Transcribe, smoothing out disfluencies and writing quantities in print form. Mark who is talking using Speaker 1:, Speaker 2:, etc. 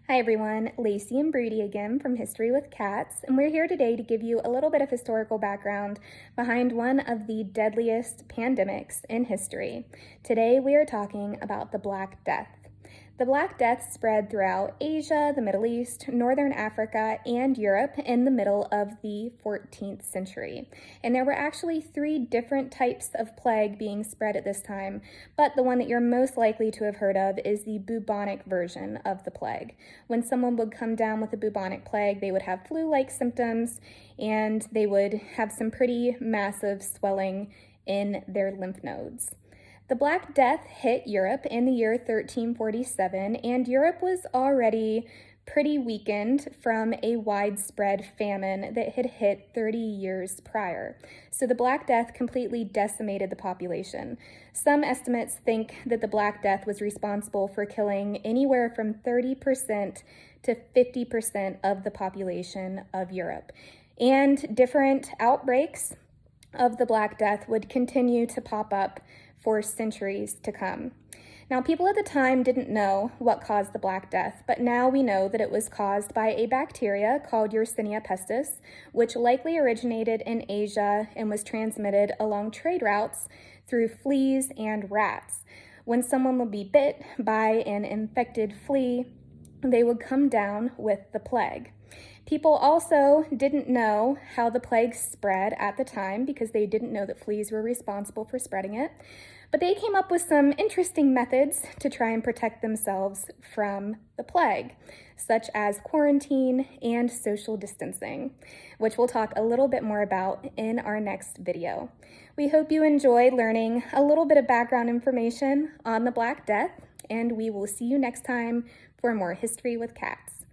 Speaker 1: Hi everyone, Lacey and Brady again from History with Cats, and we're here today to give you a little bit of historical background behind one of the deadliest pandemics in history. Today we are talking about the Black Death. The Black Death spread throughout Asia, the Middle East, Northern Africa, and Europe in the middle of the 14th century. And there were actually 3 different types of plague being spread at this time, but the one that you're most likely to have heard of is the bubonic version of the plague. When someone would come down with the bubonic plague, they would have flu-like symptoms, and they would have some pretty massive swelling in their lymph nodes. The Black Death hit Europe in the year 1347, and Europe was already pretty weakened from a widespread famine that had hit 30 years prior. So the Black Death completely decimated the population. Some estimates think that the Black Death was responsible for killing anywhere from 30% to 50% of the population of Europe. And different outbreaks of the Black Death would continue to pop up for centuries to come. Now, people at the time didn't know what caused the Black Death, but now we know that it was caused by a bacteria called Yersinia pestis, which likely originated in Asia and was transmitted along trade routes through fleas and rats. When someone would be bit by an infected flea, they would come down with the plague. People also didn't know how the plague spread at the time because they didn't know that fleas were responsible for spreading it. But they came up with some interesting methods to try and protect themselves from the plague, such as quarantine and social distancing, which we'll talk a little bit more about in our next video. We hope you enjoyed learning a little bit of background information on the Black Death, and we will see you next time for more History with Cats.